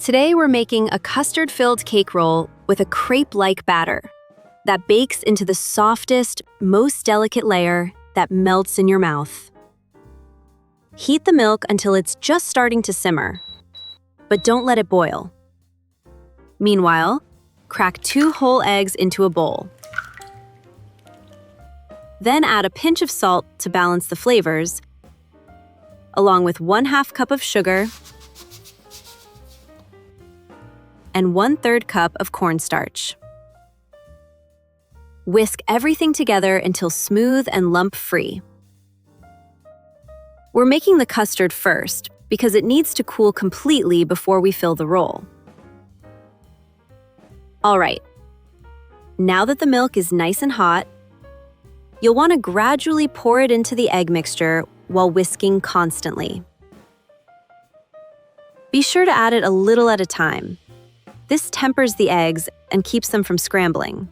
Today we're making a custard-filled cake roll with a crepe-like batter that bakes into the softest, most delicate layer that melts in your mouth. Heat the milk until it's just starting to simmer, but don't let it boil. Meanwhile, crack 2 whole eggs into a bowl. Then add a pinch of salt to balance the flavors, along with 1/2 cup of sugar and 1/3 cup of cornstarch. Whisk everything together until smooth and lump-free. We're making the custard first because it needs to cool completely before we fill the roll. All right, now that the milk is nice and hot, you'll want to gradually pour it into the egg mixture while whisking constantly. Be sure to add it a little at a time. This tempers the eggs and keeps them from scrambling.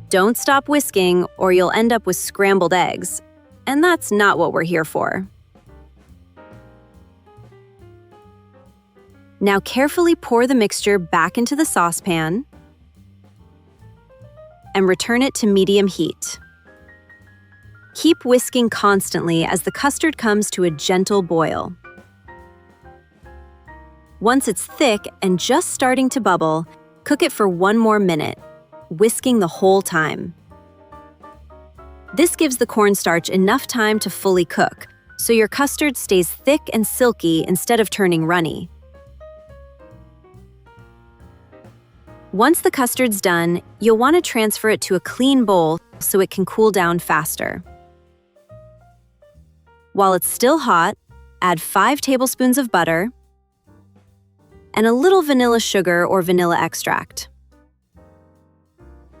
Don't stop whisking or you'll end up with scrambled eggs, and that's not what we're here for. Now carefully pour the mixture back into the saucepan and return it to medium heat. Keep whisking constantly as the custard comes to a gentle boil. Once it's thick and just starting to bubble, cook it for 1 more minute, whisking the whole time. This gives the cornstarch enough time to fully cook, so your custard stays thick and silky instead of turning runny. Once the custard's done, you'll want to transfer it to a clean bowl so it can cool down faster. While it's still hot, add 5 tablespoons of butter and a little vanilla sugar or vanilla extract.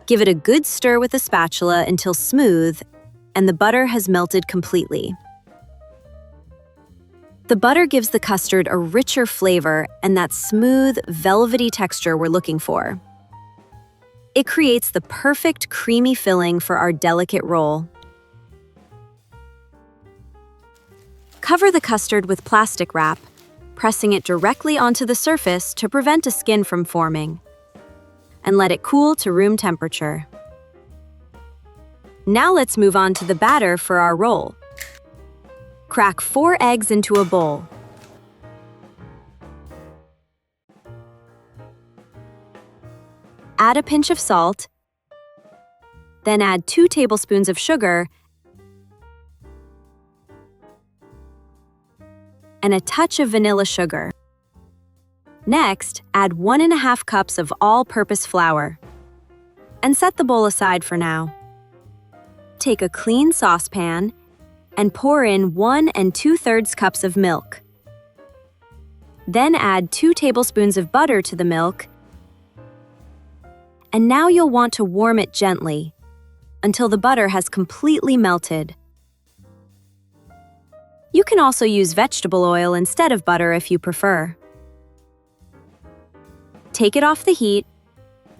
Give it a good stir with a spatula until smooth and the butter has melted completely. The butter gives the custard a richer flavor and that smooth, velvety texture we're looking for. It creates the perfect creamy filling for our delicate roll. Cover the custard with plastic wrap, pressing it directly onto the surface to prevent a skin from forming, and let it cool to room temperature. Now let's move on to the batter for our roll. Crack 4 eggs into a bowl. Add a pinch of salt, then add 2 tablespoons of sugar and a touch of vanilla sugar. Next, add 1.5 cups of all-purpose flour and set the bowl aside for now. Take a clean saucepan and pour in 1 2/3 cups of milk. Then add 2 tablespoons of butter to the milk, and now you'll want to warm it gently until the butter has completely melted. You can also use vegetable oil instead of butter if you prefer. Take it off the heat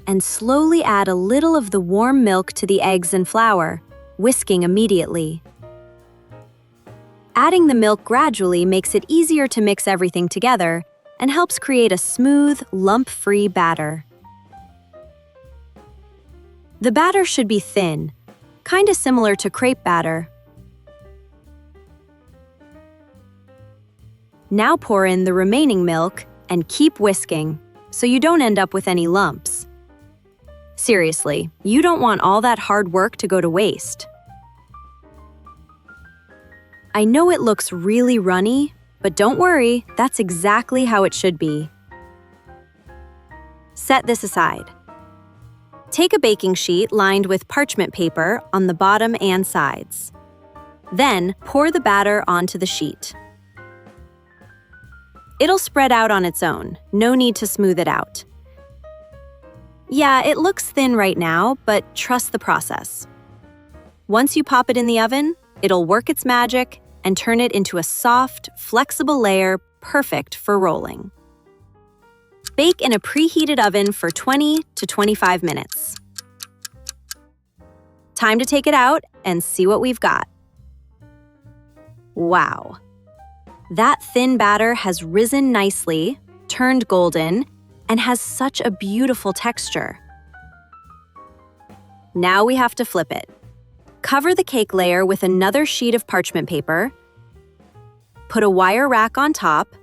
and slowly add a little of the warm milk to the eggs and flour, whisking immediately. Adding the milk gradually makes it easier to mix everything together and helps create a smooth, lump-free batter. The batter should be thin, kinda similar to crepe batter. Now pour in the remaining milk and keep whisking so you don't end up with any lumps. Seriously, you don't want all that hard work to go to waste. I know it looks really runny, but don't worry, that's exactly how it should be. Set this aside. Take a baking sheet lined with parchment paper on the bottom and sides. Then pour the batter onto the sheet. It'll spread out on its own, no need to smooth it out. Yeah, it looks thin right now, but trust the process. Once you pop it in the oven, it'll work its magic and turn it into a soft, flexible layer perfect for rolling. Bake in a preheated oven for 20 to 25 minutes. Time to take it out and see what we've got. Wow! That thin batter has risen nicely, turned golden, and has such a beautiful texture. Now we have to flip it. Cover the cake layer with another sheet of parchment paper. Put a wire rack on top.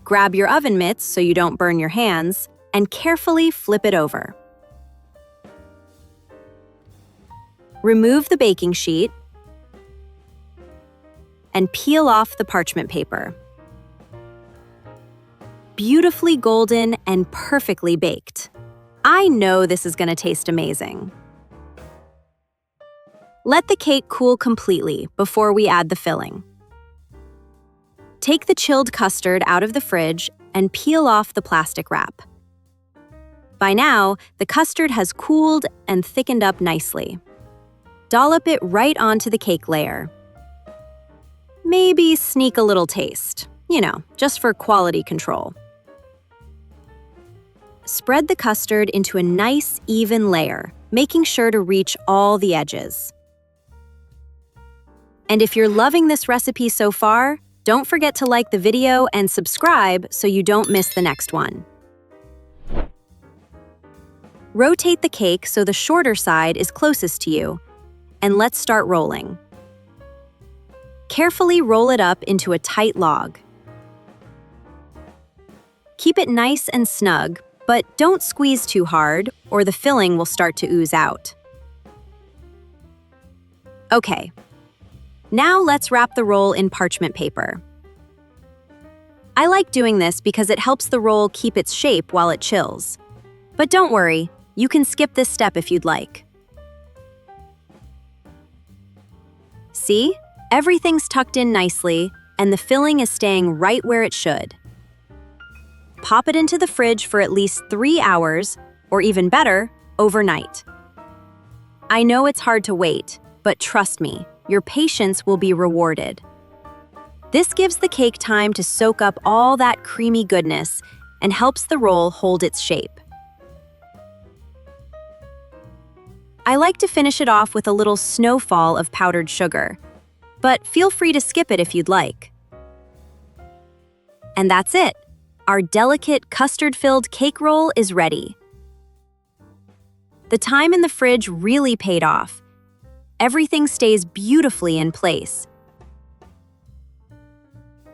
Grab your oven mitts so you don't burn your hands, and carefully flip it over. Remove the baking sheet and peel off the parchment paper. Beautifully golden and perfectly baked. I know this is going to taste amazing. Let the cake cool completely before we add the filling. Take the chilled custard out of the fridge and peel off the plastic wrap. By now, the custard has cooled and thickened up nicely. Dollop it right onto the cake layer. Maybe sneak a little taste, just for quality control. Spread the custard into a nice, even layer, making sure to reach all the edges. And if you're loving this recipe so far, don't forget to like the video and subscribe so you don't miss the next one. Rotate the cake so the shorter side is closest to you, and let's start rolling. Carefully roll it up into a tight log. Keep it nice and snug, but don't squeeze too hard or the filling will start to ooze out. Okay, now let's wrap the roll in parchment paper. I like doing this because it helps the roll keep its shape while it chills. But don't worry, you can skip this step if you'd like. See? Everything's tucked in nicely, and the filling is staying right where it should. Pop it into the fridge for at least 3 hours, or even better, overnight. I know it's hard to wait, but trust me, your patience will be rewarded. This gives the cake time to soak up all that creamy goodness and helps the roll hold its shape. I like to finish it off with a little snowfall of powdered sugar, but feel free to skip it if you'd like. And that's it. Our delicate custard-filled cake roll is ready. The time in the fridge really paid off. Everything stays beautifully in place.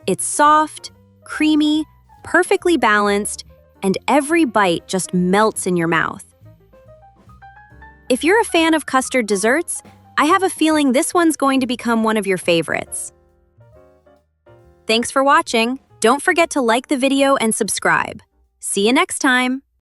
It's soft, creamy, perfectly balanced, and every bite just melts in your mouth. If you're a fan of custard desserts, I have a feeling this one's going to become one of your favorites. Thanks for watching. Don't forget to like the video and subscribe. See you next time.